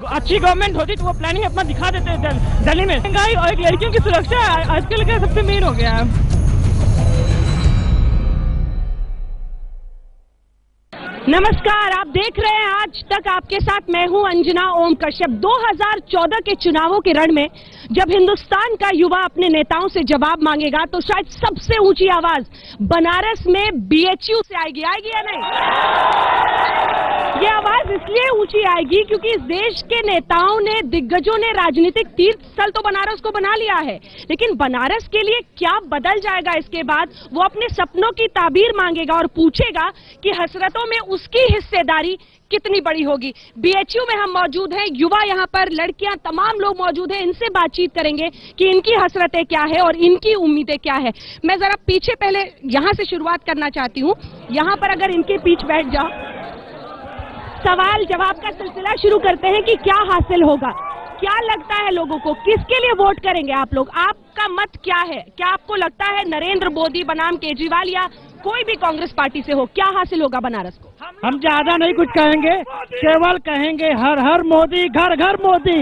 अच्छी गवर्नमेंट होती तो वो प्लानिंग अपना दिखा देते दिल्ली में। महंगाई और एक लड़कियों की सुरक्षा आजकल का सबसे मेन हो गया है। नमस्कार, आप देख रहे हैं आज तक, आपके साथ मैं हूं अंजना ओम कश्यप। 2014 के चुनावों के रण में जब हिंदुस्तान का युवा अपने नेताओं से जवाब मांगेगा तो शायद सबसे ऊंची आवाज बनारस में बीएचयू से आएगी या नहीं? ये आवाज इसलिए ऊंची आएगी क्योंकि इस देश के नेताओं ने, दिग्गजों ने राजनीतिक तीर्थ स्थल तो बनारस को बना लिया है, लेकिन बनारस के लिए क्या बदल जाएगा इसके बाद, वो अपने सपनों की ताबीर मांगेगा और पूछेगा कि हसरतों में उसकी हिस्सेदारी कितनी बड़ी होगी। बीएचयू में हम मौजूद हैं, युवा यहाँ पर, लड़कियां, तमाम लोग मौजूद हैं। इनसे बातचीत करेंगे कि इनकी हसरतें क्या है और इनकी उम्मीदें क्या है। मैं जरा पीछे पहले यहाँ से शुरुआत करना चाहती हूँ। यहाँ पर अगर इनके पीछे बैठ जाओ, सवाल जवाब का सिलसिला शुरू करते हैं कि क्या हासिल होगा, क्या लगता है लोगों को, किसके लिए वोट करेंगे आप लोग, आपका मत क्या है? क्या आपको लगता है नरेंद्र मोदी बनाम केजरीवाल या कोई भी कांग्रेस पार्टी से हो, क्या हासिल होगा बनारस को? हम ज्यादा नहीं कुछ कहेंगे, केवल कहेंगे हर हर मोदी, घर घर मोदी।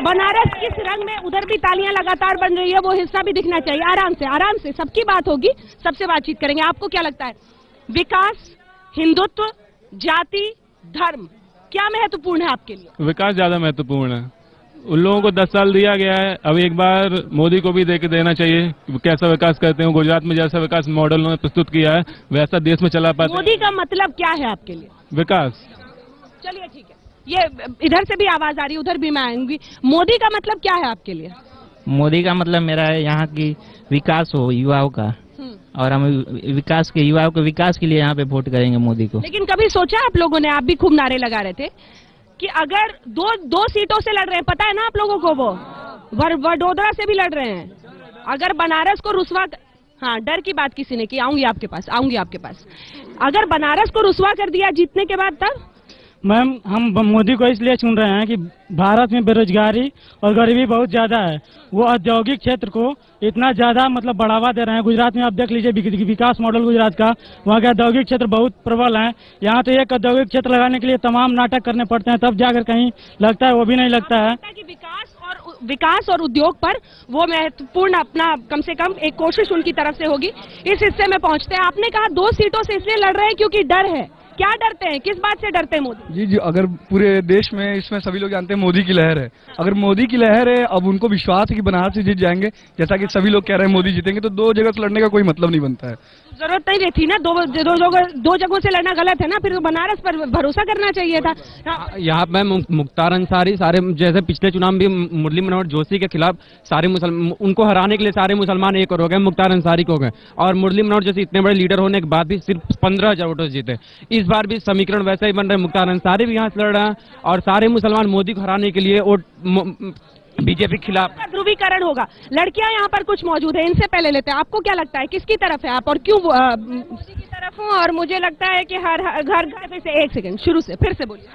बनारस किस रंग में, उधर भी तालियां लगातार बन रही है, वो हिस्सा भी दिखना चाहिए। आराम से सबकी बात होगी, सबसे बातचीत करेंगे। आपको क्या लगता है, विकास, हिंदुत्व, जाति, धर्म, क्या महत्वपूर्ण है आपके लिए? विकास ज्यादा महत्वपूर्ण है। उन लोगों को 10 साल दिया गया है, अब एक बार मोदी को भी देना चाहिए कैसा विकास करते हैं। गुजरात में जैसा विकास मॉडल उन्होंने प्रस्तुत किया है वैसा देश में चला पाते। मोदी का मतलब क्या है आपके लिए? विकास। चलिए ठीक है, ये इधर से भी आवाज आ रही है, उधर भी मैं आऊंगी। मोदी का मतलब क्या है आपके लिए? मोदी का मतलब मेरा है यहाँ की विकास हो युवाओं का, और हम विकास के, युवाओं के विकास के लिए यहाँ पे वोट करेंगे मोदी को। लेकिन कभी सोचा आप लोगों ने, आप भी खूब नारे लगा रहे थे कि अगर दो सीटों से लड़ रहे हैं, पता है ना आप लोगों को, वो वडोदरा से भी लड़ रहे हैं, अगर बनारस को रुसवा, हाँ डर की बात किसी ने की, आऊंगी आपके पास, अगर बनारस को रुसवा कर दिया जीतने के बाद, तब मैम हम मोदी को इसलिए चुन रहे हैं कि भारत में बेरोजगारी और गरीबी बहुत ज्यादा है। वो औद्योगिक क्षेत्र को इतना ज्यादा बढ़ावा दे रहे हैं। गुजरात में आप देख लीजिए विकास मॉडल गुजरात का, वहाँ के औद्योगिक क्षेत्र बहुत प्रबल है। यहाँ तो एक औद्योगिक क्षेत्र लगाने के लिए तमाम नाटक करने पड़ते हैं, तब जाकर कहीं लगता है, वो भी नहीं लगता है कि विकास और उद्योग पर वो महत्वपूर्ण अपना कम से कम एक कोशिश उनकी तरफ से होगी। इस हिस्से में पहुंचते हैं। आपने कहा 2 सीटों से इसलिए लड़ रहे हैं क्योंकि डर है, क्या डरते हैं, किस बात से डरते हैं मोदी? जी, अगर पूरे देश में, इसमें सभी लोग जानते हैं मोदी की लहर है। अगर मोदी की लहर है, अब उनको विश्वास है कि बनारस से जीत जाएंगे, जैसा कि सभी लोग कह रहे हैं मोदी जीतेंगे, तो 2 जगह से लड़ने का कोई मतलब नहीं बनता है। जरूरत नहीं रहती ना, दो जगहों से लड़ना गलत है ना, फिर बनारस पर भरोसा करना चाहिए था। यहाँ पे मुख्तार अंसारी, सारे जैसे पिछले चुनाव में भी मुरली मनोहर जोशी के खिलाफ सारे मुसलमान, उनको हराने के लिए सारे मुसलमान एक और हो गए, मुख्तार अंसारी को हो गए, और मुरली मनोहर जोशी इतने बड़े लीडर होने के बाद भी सिर्फ 15,000 वोटों से जीते। इस बार भी समीकरण वैसा ही बन रहे, मुख्तार अंसारी भी यहाँ से लड़ रहे हैं और सारे मुसलमान मोदी को हराने के लिए वोट बीजेपी के खिलाफ। ध्रुवीकरण होगा। लड़कियां यहाँ पर कुछ मौजूद है, इनसे पहले लेते हैं। आपको क्या लगता है, किसकी तरफ है आप और क्यों? मोदी की तरफ हूँ और मुझे लगता है कि हर घर फिर से, एक सेकंड, शुरू से फिर से बोलिए।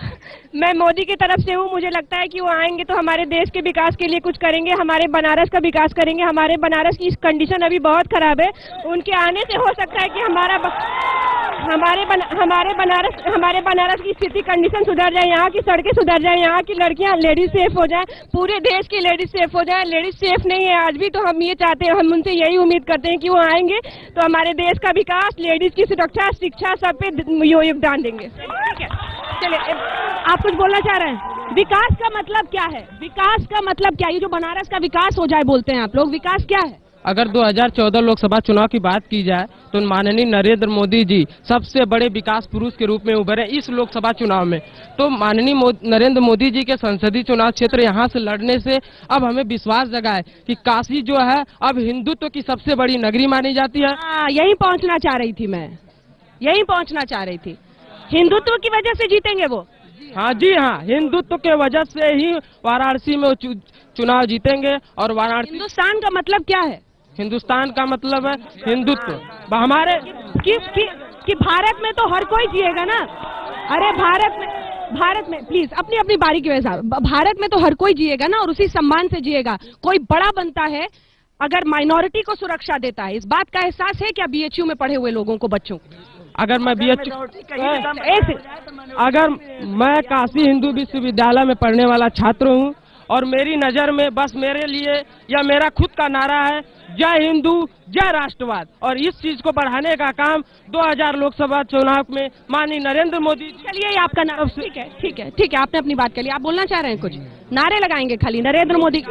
मैं मोदी की तरफ से हूँ, मुझे लगता है कि वो आएंगे तो हमारे देश के विकास के लिए कुछ करेंगे, हमारे बनारस का विकास करेंगे। हमारे बनारस की कंडीशन अभी बहुत खराब है, उनके आने से हो सकता है कि हमारे बनारस की स्थिति, कंडीशन सुधर जाए, यहाँ की सड़कें सुधर जाए, यहाँ की लड़कियां, लेडीज सेफ हो जाए, पूरे देश की लेडीज सेफ हो जाए। लेडीज सेफ नहीं है आज भी, तो हम ये चाहते हैं, हम उनसे यही उम्मीद करते हैं कि वो आएंगे तो हमारे देश का विकास, लेडीज की सुरक्षा, शिक्षा, सब पे योगदान देंगे। ठीक है, चलिए, आप कुछ बोलना चाह रहे हैं? विकास का मतलब क्या है? विकास का मतलब क्या है? ये जो बनारस का विकास हो जाए बोलते हैं आप लोग, विकास क्या है? अगर 2014 लोकसभा चुनाव की बात की जाए तो माननीय नरेंद्र मोदी जी सबसे बड़े विकास पुरुष के रूप में उभरे इस लोकसभा चुनाव में। तो माननीय नरेंद्र मोदी जी के संसदीय चुनाव क्षेत्र यहाँ से लड़ने से अब हमें विश्वास जगा है कि काशी जो है अब हिंदुत्व की सबसे बड़ी नगरी मानी जाती है। यही पहुँचना चाह रही थी मैं, यही पहुँचना चाह रही थी। हिंदुत्व की वजह से जीतेंगे वो? हाँ जी हाँ, हिंदुत्व के वजह से ही वाराणसी में चुनाव जीतेंगे। और वाराणसी, हिंदुस्तान का मतलब क्या है? हिंदुस्तान का मतलब है हिंदुत्व। हमारे कि भारत में तो हर कोई जिएगा ना। अरे भारत में प्लीज अपनी अपनी बारी के वजह, भारत में तो हर कोई जिएगा ना और उसी सम्मान से जिएगा। कोई बड़ा बनता है अगर माइनॉरिटी को सुरक्षा देता है। इस बात का एहसास है क्या बीएचयू में पढ़े हुए लोगों को, बच्चों को? अगर मैं अगर मैं काशी हिंदू विश्वविद्यालय में पढ़ने वाला छात्र हूँ और मेरी नजर में बस मेरे लिए या मेरा खुद का नारा है जय हिंदू जय राष्ट्रवाद, और इस चीज को बढ़ाने का काम 2000 लोकसभा चुनाव में माननीय नरेंद्र मोदी। चलिए आपका नारा, ठीक है ठीक है ठीक है, आपने अपनी बात कर ली। आप बोलना चाह रहे हैं कुछ? नारे लगाएंगे खाली नरेंद्र मोदी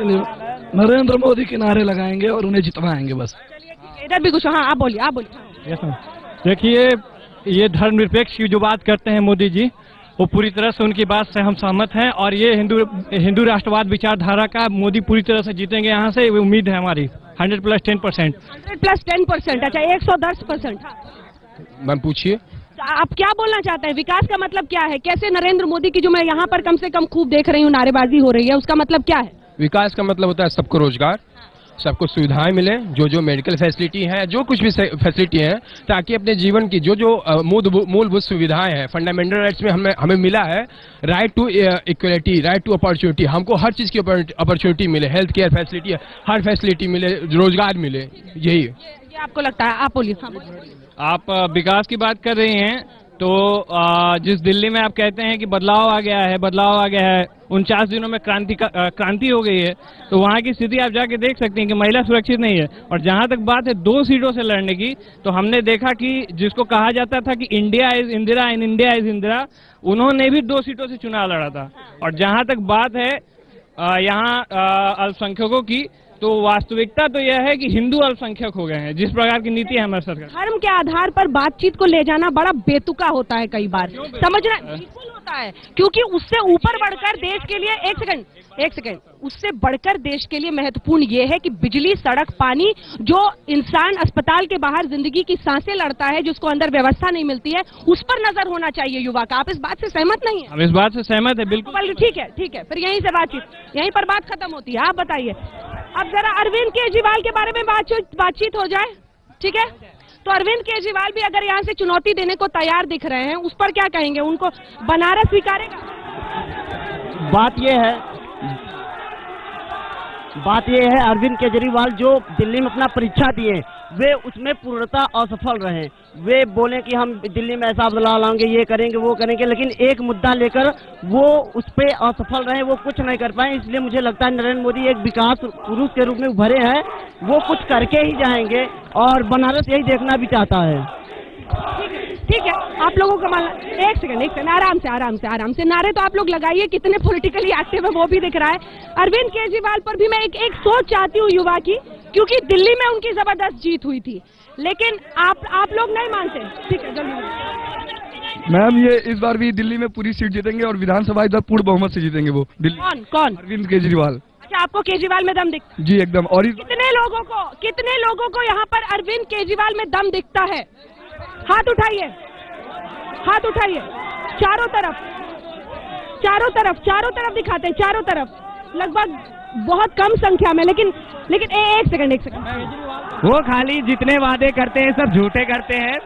के नारे लगाएंगे और उन्हें जितवाएंगे बस। इधर भी कुछ, हाँ आप बोलिए आप बोलिए। देखिए, ये धर्मनिरपेक्ष की जो बात करते हैं मोदी जी, वो पूरी तरह से उनकी बात से हम सहमत हैं, और ये हिंदू राष्ट्रवाद विचारधारा का मोदी पूरी तरह से जीतेंगे यहाँ से, उम्मीद है हमारी 100+10%। 100+10%, अच्छा 110%। मैम पूछिए, आप क्या बोलना चाहते हैं? विकास का मतलब क्या है? कैसे नरेंद्र मोदी की, जो मैं यहाँ पर कम से कम खूब देख रही हूँ नारेबाजी हो रही है, उसका मतलब क्या है? विकास का मतलब होता है सबको रोजगार, सबको सुविधाएं मिले, जो मेडिकल फैसिलिटी है, जो कुछ भी फैसिलिटी है, ताकि अपने जीवन की जो मूलभूत सुविधाएं हैं, फंडामेंटल राइट्स में हमें मिला है, right to equality, right to opportunity, हमको हर चीज की अपॉर्चुनिटी मिले, हेल्थ केयर फैसिलिटी, हर फैसिलिटी मिले, रोजगार मिले, यही आपको लगता है? आप बोलिए। आप विकास की बात कर रही हैं, तो जिस दिल्ली में आप कहते हैं कि बदलाव आ गया है, 49 दिनों में क्रांति हो गई है, तो वहाँ की स्थिति आप जाके देख सकते हैं कि महिला सुरक्षित नहीं है। और जहाँ तक बात है 2 सीटों से लड़ने की, तो हमने देखा कि जिसको कहा जाता था कि India is Indira and India is Indira, उन्होंने भी 2 सीटों से चुनाव लड़ा था। और जहाँ तक बात है यहाँ अल्पसंख्यकों की, तो वास्तविकता तो यह है कि हिंदू अल्पसंख्यक हो गए हैं, जिस प्रकार की नीति है हमारे सरकार। धर्म के आधार पर बातचीत को ले जाना बड़ा बेतुका होता है, कई बार समझना बिल्कुल होता है, क्योंकि उससे ऊपर बढ़कर देश के लिए एक सेकंड उससे बढ़कर देश के लिए महत्वपूर्ण ये है कि बिजली, सड़क, पानी, जो इंसान अस्पताल के बाहर जिंदगी की सांसें लड़ता है, जिसको अंदर व्यवस्था नहीं मिलती है, उस पर नजर होना चाहिए युवा का। आप इस बात से सहमत नहीं है? हम इस बात से सहमत है, बिल्कुल। ठीक है, फिर यहीं से बातचीत, यहीं पर बात खत्म होती है। आप बताइए, अब जरा अरविंद केजरीवाल के बारे में बातचीत हो जाए, ठीक है? तो अरविंद केजरीवाल भी अगर यहाँ से चुनौती देने को तैयार दिख रहे हैं, उस पर क्या कहेंगे? उनको बनारस स्वीकारेगा? बात ये है अरविंद केजरीवाल जो दिल्ली में अपना परीक्षा दिए, वे उसमें पूर्णतः असफल रहे। वे बोले कि हम दिल्ली में ऐसा बदलाव लाएंगे, ये करेंगे, वो करेंगे, लेकिन एक मुद्दा लेकर वो उस पे असफल रहे, वो कुछ नहीं कर पाए। इसलिए मुझे लगता है नरेंद्र मोदी एक विकास पुरुष के रूप में उभरे हैं, वो कुछ करके ही जाएंगे, और बनारस यही देखना भी चाहता है। ठीक है, आप लोगों का मानना। एक सेकंड, आराम से नारे तो आप लोग लगाइए, कितने पॉलिटिकली एक्टिव है वो भी दिख रहा है। अरविंद केजरीवाल पर भी मैं एक सोच चाहती हूँ युवा की, क्योंकि दिल्ली में उनकी जबरदस्त जीत हुई थी, लेकिन आप लोग नहीं मानते। ठीक है, जल्दी। मैम, ये इस बार भी दिल्ली में पूरी सीट जीतेंगे और विधानसभा इधर पूर्ण बहुमत से जीतेंगे वो दिल्ली। कौन? अरविंद केजरीवाल। अच्छा, आपको केजरीवाल में दम दिखता? जी एकदम। और कितने लोगों को यहाँ पर अरविंद केजरीवाल में दम दिखता है? हाथ उठाइए, चारों तरफ दिखाते हैं, चारों तरफ, लगभग बहुत कम संख्या में, लेकिन एक सेकंड। वो खाली जितने वादे करते हैं सब झूठे करते हैं।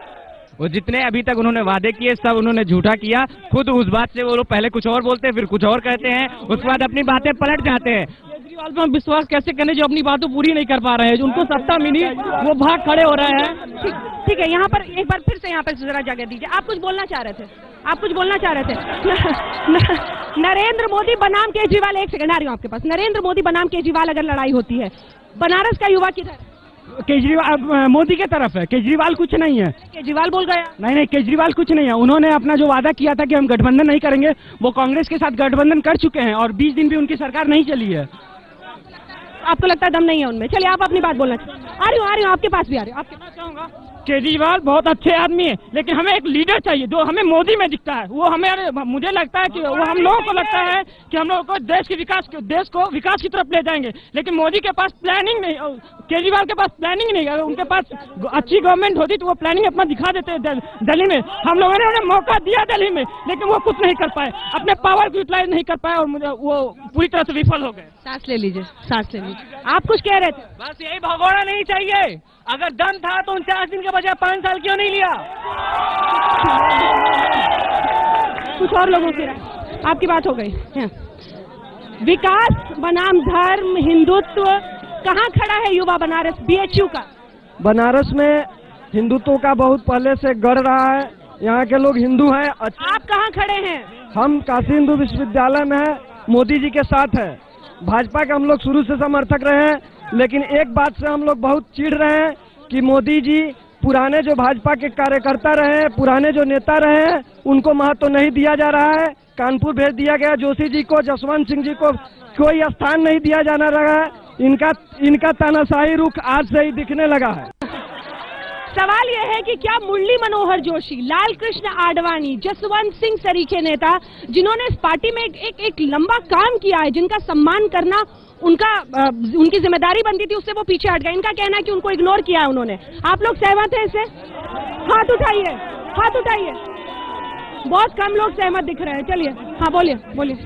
वो जितने अभी तक उन्होंने वादे किए सब उन्होंने झूठा किया। खुद उस बात से वो लोग पहले कुछ और बोलते हैं, फिर कुछ और कहते हैं, उसके बाद अपनी बातें पलट जाते हैं। केजरीवाल पर विश्वास कैसे करने जो अपनी बातों पूरी नहीं कर पा रहे हैं, उनको सत्ता मिली, वो भाग खड़े हो रहे हैं। ठीक है, यहाँ पर एक बार फिर से यहाँ पर जरा जगह दीजिए। आप कुछ बोलना चाह रहे थे? नरेंद्र मोदी बनाम केजरीवाल, एक सेकंड आ रही हूँ आपके पास। नरेंद्र मोदी बनाम केजरीवाल अगर लड़ाई होती है, बनारस का युवा किधर? केजरीवाल मोदी के तरफ है, केजरीवाल कुछ नहीं है। केजरीवाल बोल गया? नहीं, केजरीवाल कुछ नहीं है। उन्होंने अपना जो वादा किया था कि हम गठबंधन नहीं करेंगे, वो कांग्रेस के साथ गठबंधन कर चुके हैं, और 20 दिन भी उनकी सरकार नहीं चली है। आपको लगता है दम नहीं है उनमें? चलिए, आप अपनी बात बोलना चाहिए। आ रही हूँ, आपके पास भी आ रही हूँ। आपके पास चाहूंगा, केजरीवाल बहुत अच्छे आदमी है, लेकिन हमें एक लीडर चाहिए जो हमें मोदी में दिखता है। वो मुझे लगता है कि वो हम लोगों को लगता है कि हम लोगों को देश को विकास की तरफ ले जाएंगे, लेकिन मोदी के पास प्लानिंग नहीं, केजरीवाल के पास प्लानिंग नहीं। अगर उनके पास अच्छी गवर्नमेंट होती तो वो प्लानिंग अपना दिखा देते दिल्ली में। हम लोगों ने उन्हें मौका दिया दिल्ली में, लेकिन वो कुछ नहीं कर पाए, अपने पावर को यूटिलाइज नहीं कर पाए, और वो पूरी तरह से विफल हो गए। सांस ले लीजिए। आप कुछ कह रहे थे? बस यही भगोड़ा नहीं चाहिए। अगर दम था तो 49 दिन के बजाय 5 साल क्यों नहीं लिया? कुछ और लोगों की आपकी बात हो गई। विकास बनाम धर्म, हिंदुत्व, कहाँ खड़ा है युवा बनारस BHU का? बनारस में हिंदुत्व का बहुत पहले से गढ़ रहा है, यहाँ के लोग हिंदू हैं। आप कहाँ खड़े हैं? हम काशी हिंदू विश्वविद्यालय में हैं, मोदी जी के साथ है। भाजपा के हम लोग शुरू से समर्थक रहे हैं, लेकिन एक बात से हम लोग बहुत चिढ़ रहे हैं कि मोदी जी पुराने जो भाजपा के कार्यकर्ता रहे हैं, पुराने जो नेता रहे हैं, उनको महत्व नहीं दिया जा रहा है। कानपुर भेज दिया गया जोशी जी को, जसवंत सिंह जी को कोई स्थान नहीं दिया जाना लगा है। इनका तानाशाही रुख आज से ही दिखने लगा है। सवाल यह है कि क्या मुरली मनोहर जोशी, लाल कृष्ण आडवाणी, जसवंत सिंह सरीखे नेता, जिन्होंने इस पार्टी में एक लंबा काम किया है, जिनका सम्मान करना उनकी जिम्मेदारी बनती थी, उससे वो पीछे हट गए। इनका कहना है कि उनको इग्नोर किया है उन्होंने। आप लोग सहमत हैं इससे? हाथ उठाइए, हाथ उठाइए। बहुत कम लोग सहमत दिख रहे हैं। चलिए, हाँ बोलिए बोलिए।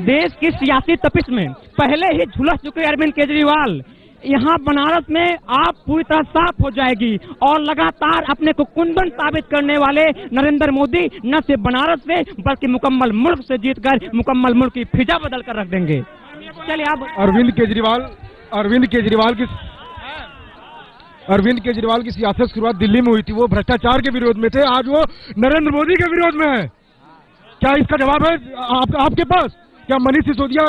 देश की सियासी तपिश में पहले ही झुलस चुके अरविंद केजरीवाल यहाँ बनारस में आप पूरी तरह साफ हो जाएगी और लगातार अपने को कुंदन साबित करने वाले नरेंद्र मोदी न सिर्फ बनारस से बल्कि मुकम्मल मुल्क से जीतकर मुकम्मल मुल्क की फिजा बदल कर रख देंगे। चलिए आप। अरविंद केजरीवाल की सियासत की शुरुआत दिल्ली में हुई थी। वो भ्रष्टाचार के विरोध में थे, आज वो नरेंद्र मोदी के विरोध में है। क्या इसका जवाब है आपके पास? क्या मनीष सिसोदिया,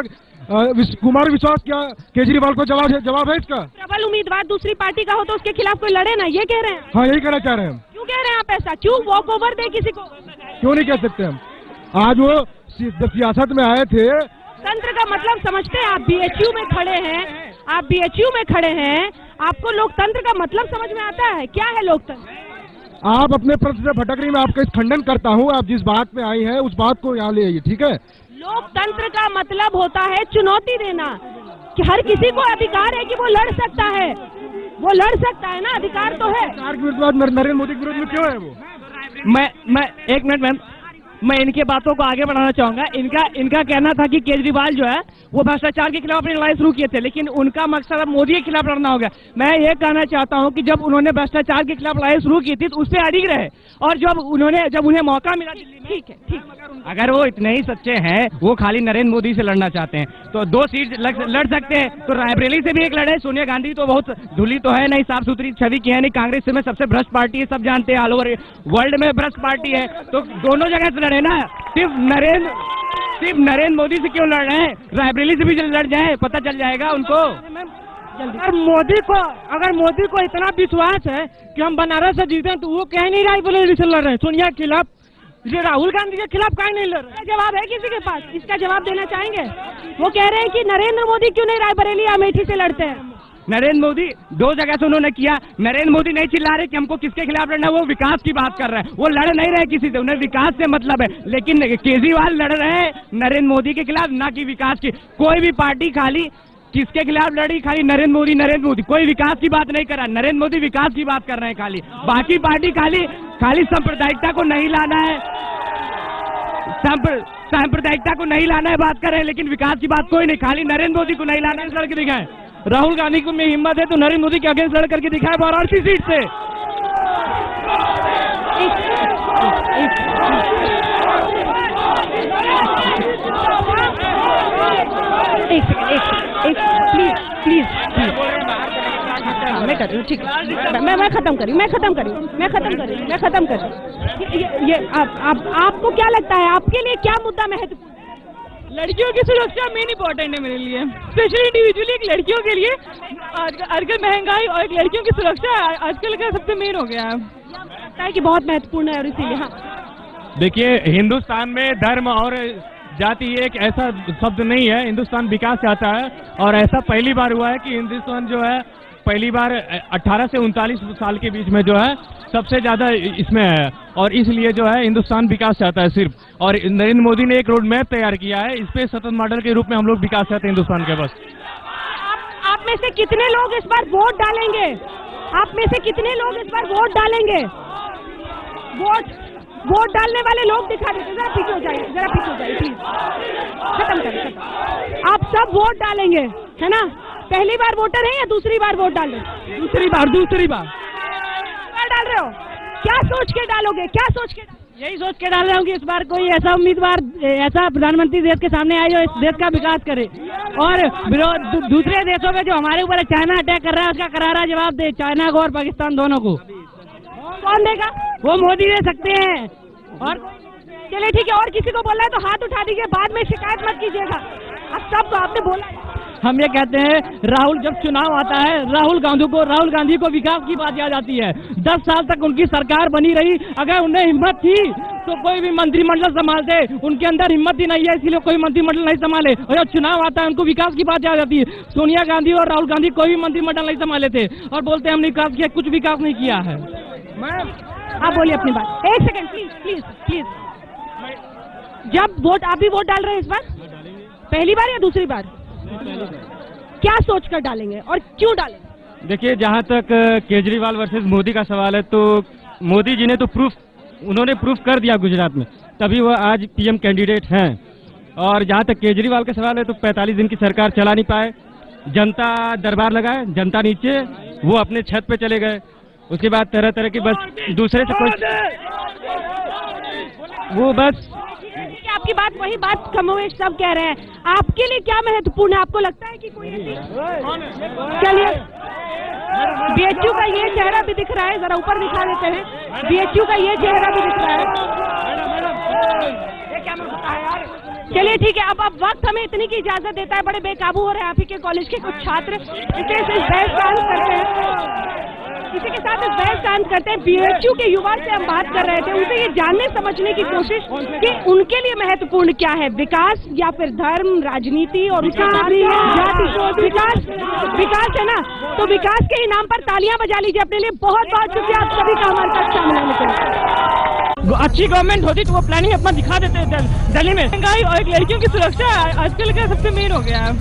कुमार विश्वास, क्या केजरीवाल को जवाब है इसका? प्रबल उम्मीदवार दूसरी पार्टी का हो तो उसके खिलाफ कोई लड़े ना, ये कह रहे हैं? हाँ, यही कहना चाह रहे हैं हम। क्यों कह रहे हैं आप ऐसा? क्यों वॉक ओवर दे किसी को? क्यों नहीं कह सकते हम? आज वो सियासत में आए थे। तंत्र का मतलब समझते हैं आप? बीएचयू में खड़े हैं, आप बीएचयू में खड़े हैं, आपको लोकतंत्र का मतलब समझ में आता है? क्या है लोकतंत्र? आप अपने प्रश्न से भटक रही, मैं आपका खंडन करता हूँ। आप जिस बात में आई हैं उस बात को यहाँ ले आइए, ठीक है? लोकतंत्र का मतलब होता है चुनौती देना, कि हर किसी को अधिकार है कि वो लड़ सकता है, वो लड़ सकता है ना, अधिकार तो है। नरेंद्र मोदी के विरोध में क्यों है वो? मैं एक मिनट मैम, मैं इनके बातों को आगे बढ़ाना चाहूंगा। इनका कहना था कि केजरीवाल जो है वो भ्रष्टाचार के खिलाफ अपनी लड़ाई शुरू किए थे, लेकिन उनका मकसद अब मोदी के खिलाफ लड़ना हो गया। मैं ये कहना चाहता हूं कि जब उन्होंने भ्रष्टाचार के खिलाफ लड़ाई शुरू की थी तो उस पर अड़िग रहे, और जब उन्हें मौका मिला दिल्ली में, ठीक है, अगर वो इतने ही सच्चे हैं, वो खाली नरेंद्र मोदी से लड़ना चाहते हैं तो 2 सीट लड़ सकते हैं। तो रायबरेली से भी एक लड़े। सोनिया गांधी तो बहुत धुली तो है नहीं, साफ सुथरी छवि की है नहीं, कांग्रेस में सबसे भ्रष्ट पार्टी है, सब जानते हैं, ऑल ओवर वर्ल्ड में भ्रष्ट पार्टी है। तो दोनों जगह से लड़े ना, सिर्फ नरेंद्र मोदी से क्यों लड़ रहे हैं? रायबरेली से भी लड़ जाए, पता चल जाएगा उनको। अगर मोदी को इतना विश्वास है कि हम बनारस से जीते तो वो कहीं नहीं रायबरेली से लड़ रहे हैं सोनिया के खिलाफ, राहुल गांधी के खिलाफ कहीं नहीं लड़ रहे। जवाब है किसी के पास? इसका जवाब देना चाहेंगे? वो कह रहे हैं कि नरेंद्र मोदी क्यों नहीं रायबरेली अमेठी से लड़ते हैं? नरेंद्र मोदी 2 जगह से उन्होंने किया। नरेंद्र मोदी नहीं चिल्ला रहे कि हमको किसके खिलाफ लड़ना है, वो विकास की बात कर रहे हैं। वो लड़ नहीं रहे किसी से, उन्हें विकास से मतलब है। लेकिन केजरीवाल लड़ रहे हैं नरेंद्र मोदी के खिलाफ, ना कि विकास की। कोई भी पार्टी खाली किसके खिलाफ लड़ी? खाली नरेंद्र मोदी। कोई विकास की बात नहीं कर रहा। नरेंद्र मोदी विकास की बात कर रहे हैं खाली। बाकी पार्टी खाली सांप्रदायिकता को नहीं लाना है, सांप्रदायिकता को नहीं लाना है बात कर रहे हैं, लेकिन विकास की बात कोई नहीं। खाली नरेंद्र मोदी को नहीं लाना है, लड़के दिखाए। राहुल गांधी को में हिम्मत है तो नरेंद्र मोदी के अगेंस्ट लड़ करके दिखाए वाराणसी सीट से। प्लीज मैं कर रही हूँ, ठीक है, मैं खत्म करी। ये आपको क्या लगता है, आपके लिए क्या मुद्दा महत्वपूर्ण? लड़कियों की सुरक्षा मेन इंपॉर्टेंट है मेरे लिए, स्पेशली इंडिविजुअली एक लड़कियों के लिए। आजकल महंगाई और एक लड़कियों की सुरक्षा आजकल का सबसे मेन हो गया है। लगता है कि बहुत महत्वपूर्ण है और इसीलिए। हाँ देखिए, हिंदुस्तान में धर्म और जाति एक ऐसा शब्द नहीं है। हिंदुस्तान विकास चाहता है और ऐसा पहली बार हुआ है कि हिंदुस्तान जो है पहली बार 18 से 39 साल के बीच में जो है सबसे ज्यादा इसमें है, और इसलिए जो है हिंदुस्तान विकास चाहता है सिर्फ। और नरेंद्र मोदी ने एक रोड मैप तैयार किया है, इस पे सतत मॉडल के रूप में हम लोग विकास चाहते हैं हिंदुस्तान के। बस आप में से कितने लोग इस बार वोट डालेंगे? आप में से कितने लोग इस बार वोट डालेंगे? वोट डालने वाले लोग दिखा देते, जरा पीछे हो जाइए प्लीज, खत्म करें। आप सब वोट डालेंगे है ना? पहली बार वोटर है या दूसरी बार वोट डाल रहे? दूसरी बार डाल रहे हो? क्या सोच के डालोगे? यही सोच के डाल रहा हूँ कि इस बार कोई ऐसा उम्मीदवार, ऐसा प्रधानमंत्री देश के सामने आए जो इस देश का विकास करे और दूसरे देशों में जो हमारे ऊपर चाइना अटैक कर रहा है उसका करारा जवाब दे, चाइना को और पाकिस्तान दोनों को। कौन देगा? वो मोदी दे सकते हैं। और चलिए ठीक है, और किसी को बोलना है तो हाथ उठा दीजिए, बाद में शिकायत मत कीजिएगा। अब सबको आपने बोला। हम ये कहते हैं, राहुल जब चुनाव आता है, राहुल गांधी को विकास की बात याद आती है। 10 साल तक उनकी सरकार बनी रही, अगर उन्हें हिम्मत थी तो कोई भी मंत्रिमंडल संभालते, उनके अंदर हिम्मत ही नहीं है, इसलिए कोई मंत्रिमंडल नहीं संभाले। और जब चुनाव आता है उनको विकास की बात याद आती है। सोनिया गांधी और राहुल गांधी कोई भी मंत्रिमंडल नहीं संभाले थे और बोलते हैं हमने विकास किया, कुछ विकास नहीं किया है। आप बोलिए अपनी बात। एक सेकंड प्लीज प्लीज प्लीज। जब वोट, आप भी वोट डाल रहे हैं इस बार, पहली बार या दूसरी बार? क्या सोचकर डालेंगे और क्यों डालेंगे? देखिए, जहाँ तक केजरीवाल वर्सेस मोदी का सवाल है, तो मोदी जी ने तो उन्होंने प्रूफ कर दिया गुजरात में, तभी वो आज पीएम कैंडिडेट हैं। और जहाँ तक केजरीवाल का सवाल है, तो 45 दिन की सरकार चला नहीं पाए, जनता दरबार लगाए, जनता नीचे, वो अपने छत पे चले गए। उसके बाद तरह तरह की बस दूसरे से कुछ वो बस आपकी बात वही बात कमोवेश सब कह रहे हैं। आपके लिए क्या महत्वपूर्ण है? आपको लगता है कि कोई चलिए, बीएचयू का ये चेहरा भी दिख रहा है, जरा ऊपर दिखा देते हैं। बीएचयू का ये चेहरा भी दिख रहा है। चलिए ठीक है, अब वक्त हमें इतनी की इजाजत देता है। बड़े बेकाबू हो रहे हैं आप ही के कॉलेज के कुछ छात्र, इसे बहस शांत करते हैं, इसी के साथ इस बहस शांत करते हैं। बीएचयू के युवा से हम बात कर रहे थे, उनसे ये जानने समझने की कोशिश कि उनके लिए महत्वपूर्ण क्या है, विकास या फिर धर्म, राजनीति और उसके जाति। विकास है ना, तो विकास के इनाम पर तालियां बजा लीजिए अपने लिए। बहुत बहुत शुक्रिया आप सभी का हमारे साथ शामिल होने के लिए। अच्छी गवर्नमेंट होती तो वो प्लानिंग अपना दिखा देते दिल्ली में। महंगाई और एक लड़कियों की सुरक्षा आजकल का सबसे मेन हो गया है।